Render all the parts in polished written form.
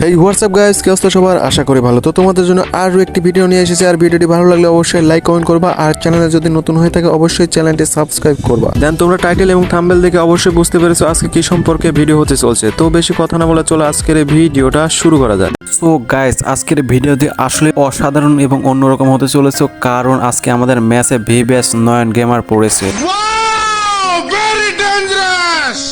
এই WhatsApp guys, কি অবস্থা সবার? আশা করি ভালো। তো তোমাদের জন্য আরও একটি ভিডিও নিয়ে এসেছি। আর ভিডিওটি ভালো লাগলে অবশ্যই লাইক কমেন্ট করবা, আর চ্যানেলে যদি নতুন হয়ে থাকে অবশ্যই চ্যানেলটি সাবস্ক্রাইব করবা। দেন তোমরা টাইটেল এবং থাম্বনেল দেখে অবশ্যই বুঝতে পেরেছো আজকে কি সম্পর্কে ভিডিও হতে চলছে। তো বেশি কথা না বলে চলো আজকের এই ভিডিওটা শুরু করা যাক। সো গাইস, আজকের ভিডিওটি আসলে অসাধারণ এবং অন্যরকম হতে চলেছে, কারণ আজকে আমাদের ম্যাচে ভিভিএস নয়ন গেমার পড়েছে।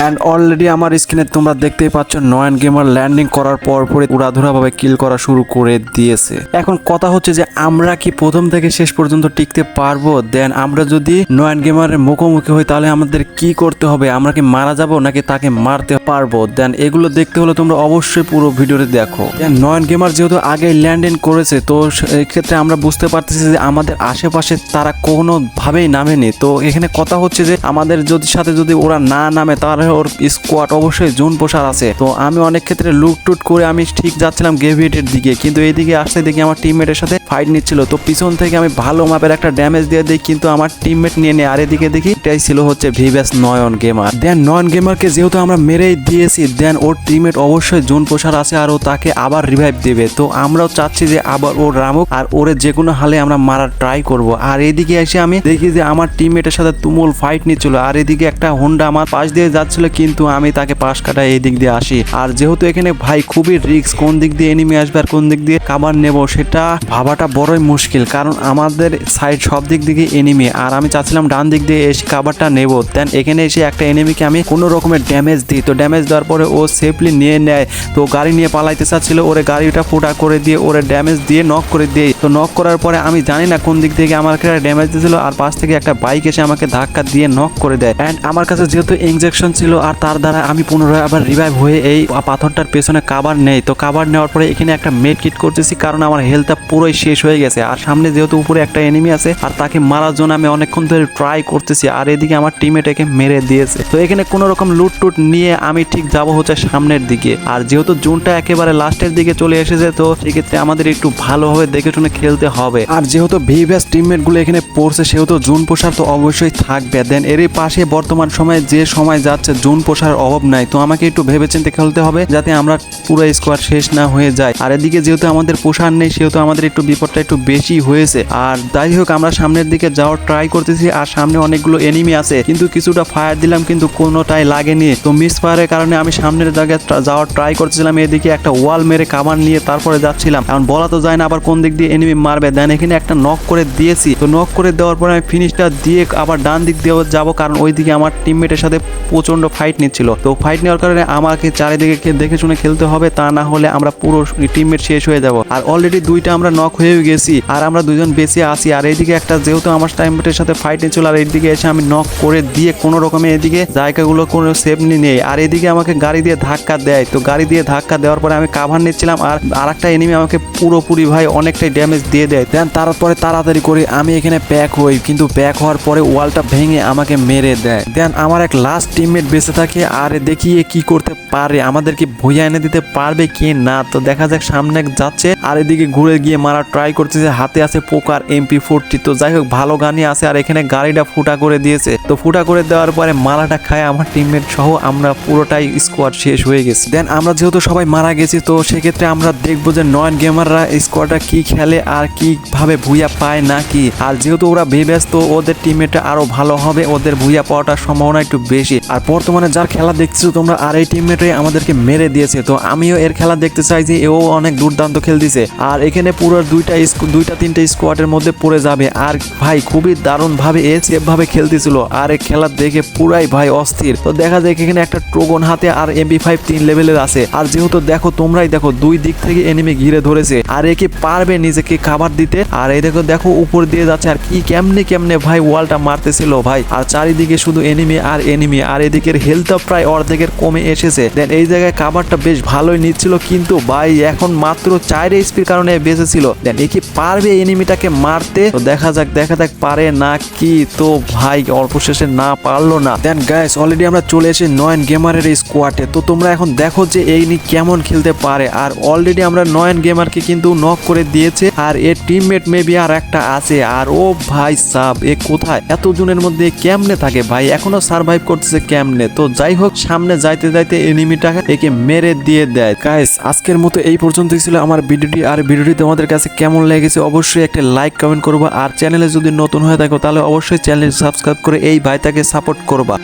এন্ড অলরেডি আমার স্ক্রিনে তোমরা দেখতেই পাচ্ছ নয়ন গেমার ল্যান্ডিং করার পরপরই উড়াধুরা ভাবে কিল করা শুরু করে দিয়েছে। এখন কথা হচ্ছে যে আমরা কি প্রথম থেকে শেষ পর্যন্ত টিকতে পারবো? দেন আমরা যদি নয়ন গেমারের মুখোমুখি হই তাহলে আমাদের কি করতে হবে? আমরা কি মারা যাব নাকি তাকে মারতে পারবো? দেন এগুলো দেখতে হলে তোমরা অবশ্যই পুরো ভিডিওটি দেখো। দেন নয়ন গেমার যেহেতু আগে ল্যান্ডিং করেছে, তো এই ক্ষেত্রে আমরা বুঝতে পারতেছি যে আমাদের আশেপাশে তারা কোনোভাবেই নামেনি। তো এখানে কথা হচ্ছে যে আমাদের সাথে যদি ওরা না নামে তাহলে ওর স্কোয়াড অবশ্যই জোন পোষার আছে। তো আমি অনেক ক্ষেত্রে লুট করে আমি ঠিক যাচ্ছিলাম গ্রেভিয়েটের দিকে, কিন্তু এইদিকে আসতে দেখি আমার টিমমেটের সাথে ফাইট নিচ্ছিল। তো পিছন থেকে আমি ভালো মাপের একটা ড্যামেজ দিয়ে দিই, কিন্তু আমার টিমমেট নিয়ে নেয়। আর এদিকে দেখি এটাই ছিল হচ্ছে ভিভিএস নয়ন গেমার। দেন নয়ন গেমারকে যেহেতু আমরা মেরেই দিয়েছি, দেন ওর টিমমেট অবশ্যই জোন পোষার আছে আর ও তাকে আবার রিভাইভ দেবে। তো আমরাও চাচ্ছি যে আবার ওর রামুক আর ওরে যে কোনো হালে আমরা মারার ট্রাই করব। আর এদিকে এসে আমি দেখি যে আমার টিমমেটের সাথে তুমুল ফাইট নিচ্ছিল, আর এদিকে একটা হোন্ডা আমার পাশ দিয়ে যাচ্ছিল, কিন্তু আমি তাকে পাশ কাটায় এই দিক দিয়ে আসি। আর যেহেতু এখানে ভাই খুবই রিস্ক, কোন দিক দিয়ে এনিমি আসবে আর কোন দিক দিয়ে কাভার নেব সেটা ভাবাটা বড়ই মুশকিল, কারণ আমাদের সাইড সব দিক দিকে এনিমি। আর আমি চাচ্ছিলাম ডান দিক দিয়ে এসে কাভারটা নেব। দেন এখানে এসে একটা এনিমিকে আমি কোনো রকমের ড্যামেজ দিই। তো ড্যামেজ দেওয়ার পরে ও সেফলি নিয়ে নেয়। তো গাড়ি নিয়ে পালাইতে চাচ্ছিল, ওরে গাড়িটা ফুটা করে দিয়ে ওরে ড্যামেজ দিয়ে নক করে দিয়ে। তো নক করার পরে আমি জানি না কোন দিক থেকে আমাকে ড্যামেজ দিয়েছিল, আর পাশ থেকে একটা বাইক এসে আমাকে ধাক্কা দিয়ে নক করে দেয়। অ্যান্ড আমার কাছে যেহেতু ইনজেকশন ছিল, আর তার দ্বারা আমি পুনরায় আবার রিভাইভ হয়ে এই পাথরটার পেছনে কাভার নেই। তো কাভার নেওয়ার পরে এখানে একটা মেড কিট করতেছি, কারণ আমার হেলথটা পুরোই শেষ হয়ে গেছে। আর সামনে যেহেতু উপরে একটা এনিমি আছে, আর তাকে মারার জন্য আমি অনেকক্ষণ ধরে ট্রাই করতেছি, আর এদিকে আমার টিমমেট একে মেরে দিয়েছে। তো এখানে কোনো রকম লুট নিয়ে আমি ঠিক যাব হচ্ছে সামনের দিকে। আর যেহেতু জোনটা একেবারে লাস্টের দিকে চলে এসেছে, তো সেক্ষেত্রে আমাদের একটু ভালোভাবে দেখে শুনে খেলতে হবে। আর যেহেতু ভিভিএস টিমমেট গুলো এখানে পড়ছে, সেহেতু জোন পোষার তো অবশ্যই থাকবে। দেন এরই পাশে বর্তমান সময়ে যে সময় যাচ্ছে জোন পোষার অভাব নাই। তো আমাকে একটু ভেবেচিন্তে খেলতে হবে যাতে আমরা পুরো স্কোয়াড শেষ না হয়ে যায়। আর এদিকে যেহেতু আমাদের পোষার নেই, সেহেতু আমাদের একটু বিপদটা একটু বেশি হয়েছে। আর যাই হোক, আমরা সামনের দিকে যাওয়ার ট্রাই করতেছি, আর সামনে অনেকগুলো এনিমি আছে, কিন্তু কিছুটা ফায়ার দিলাম কিন্তু কোনোটাই লাগেনি। তো মিস ফায়ারের কারণে আমি সামনের জায়গায় যাওয়ার ট্রাই করতেছিলাম। এদিকে একটা ওয়াল মেরে কাভার নিয়ে তারপরে যাচ্ছিলাম, কারণ বলা তো যায় না আবার কোন দিক দিয়ে এনিমি মারবে। দেন এখানে একটা নক করে দিয়েছি। তো নক করে দেওয়ার পরে আমি ফিনিশটা দিয়ে আবার ডান দিক দিয়ে যাবো, কারণ ওইদিকে আমার টিমমেটের সাথে প্রচন্ড ফাইট নিচ্ছিল। তো ফাইট নেওয়ার কারণে আমাকে চারিদিকে দেখে শুনে খেলতে হবে, তা না হলে আমরা পুরো টিমমেট শেষ হয়ে যাব। আর অলরেডি দুইটা আমরা নক হয়ে গেছি, আর আমরা দুজন বেঁচে আছি। আর এইদিকে একটা যেহেতু আমার টিমমেটের সাথে ফাইট নিচ্ছিল, আর এইদিকে এসে আমি নক করে দিয়ে কোনো রকমে এদিকে জায়গাগুলো কোনো সেফ নেই। আর এদিকে আমাকে গাড়ি দিয়ে ধাক্কা দেয়। তো গাড়ি দিয়ে ধাক্কা দেওয়ার পরে আমি কাভার নিচ্ছিলাম, আর একটা এনিমি আমাকে পুরোপুরি ভাই অনেকটাই ড্যামেজ দিয়ে দেয়। দেন তারপরে তাড়াতাড়ি করে আমি এখানে প্যাক হই, কিন্তু প্যাক হওয়ার পরে ওয়ালটা ভেঙে আমাকে মেরে দেয়। দেন আমার এক লাস্ট টিমমেট বেঁচে থাকে, আর দেখিয়ে কি করতে পারে, আমাদেরকে ভুইয়া এনে দিতে পারবে কি না। তো দেখা যাক, সামনে যাচ্ছে আর এদিকে ঘুরে গিয়ে মারা ট্রাই করতেছে। হাতে আছে পোকার MP40। তো যাই হোক, ভালো গানই আছে। আর এখানে গাড়িটা ফুটা করে দিয়েছে। তো ফুটা করে দেওয়ার পরে মারাটা খায় আমার টিমমেট সহ আমরা পুরোটাই স্কোয়াড শেষ হয়ে গেছে। দেন আমরা যেহেতু সবাই মারা গেছি, তো সেক্ষেত্রে আমরা দেখবো যে নয়ন গেমাররা স্কোয়াডটা কি খেলে আর কিভাবে ভুইয়া পায় নাকি। আর যেহেতু ওরা ভিভিএস, তো ওদের টিমমেটটা আরো ভালো হবে, ওদের ভুইয়া পাওয়াটার সম্ভাবনা একটু বেশি। আর বর্তমানে যার খেলা দেখছো তোমরা, আর এই টিমমেটই আমাদেরকে মেরে দিয়েছে। তো আমিও এর খেলা দেখতে চাই যে এও অনেক দুর্দান্ত খেলতেছে। আর এখানে পুরো দুইটা তিনটা স্কোয়াডের মধ্যে পড়ে যাবে। আর ভাই খুবই দারুণ ভাবে সেফ ভাবে খেলতেছিল, আর এই খেলা দেখে পুরাই ভাই অস্থির। তো দেখা যায় এখানে একটা ট্রোগন হাতে আর MP5 3 লেভেলের আছে। আর যেহেতু দেখো, তোমরাই দেখো দুই দিক থেকে এনিমি ঘিরে ধরেছে, আর একে পারবে নিজেকে খাবার দিতে। আর এই দেখো উপর দিয়ে যাচ্ছে, আর কি কেমনে ভাই ওয়ালটা মারতেছিল ভাই। আর চারিদিকে শুধু এনিমি আর এনিমি, আর এদিকের হেলথটা প্রায় অর্ধেকের কমে এসেছে। দেন এই জায়গায় কাভারটা বেশ ভালোই নিচ্ছিল, কিন্তু ভাই এখন মাত্র 4 HP কারণে বেঁচেছিল। দেন দেখেন এ কি পারবে এনিমিটাকে মারতে। তো দেখা যাক পারে না কি। তো ভাই অল্পশেষে না পারলো না। দেন গাইস অলরেডি আমরা চলে এসে নয়ন গেমারের স্কোয়াডে। তো তোমরা এখন দেখো যে এই নি কেমন খেলতে পারে। আর অলরেডি আমরা নয়ন গেমারকে কিন্তু নক করে দিয়েছে। আর এর টিমমেট মেবি আর একটা আছে। আর ও ভাই সাব এ কোথায় এত জনের মধ্যে কেমনে থাকে ভাই, এখনো সার্ভাইভ করতেছে কেমনে। তো যাই হোক সামনে যাইতে যাইতে এনিমিটাকে একে মেরে দিয়ে দেয়। গাইস আজকের মতো এই পর্যন্তই ছিল আমার ভিডিওটি। আর ভিডিওটি তোমাদের কাছে কেমন লেগেছে অবশ্যই একটা লাইক কমেন্ট করবা। আর চ্যানেলে যদি নতুন হয়ে থাকো তাহলে অবশ্যই চ্যানেল সাবস্ক্রাইব করে এই ভাইটাকে সাপোর্ট করবা।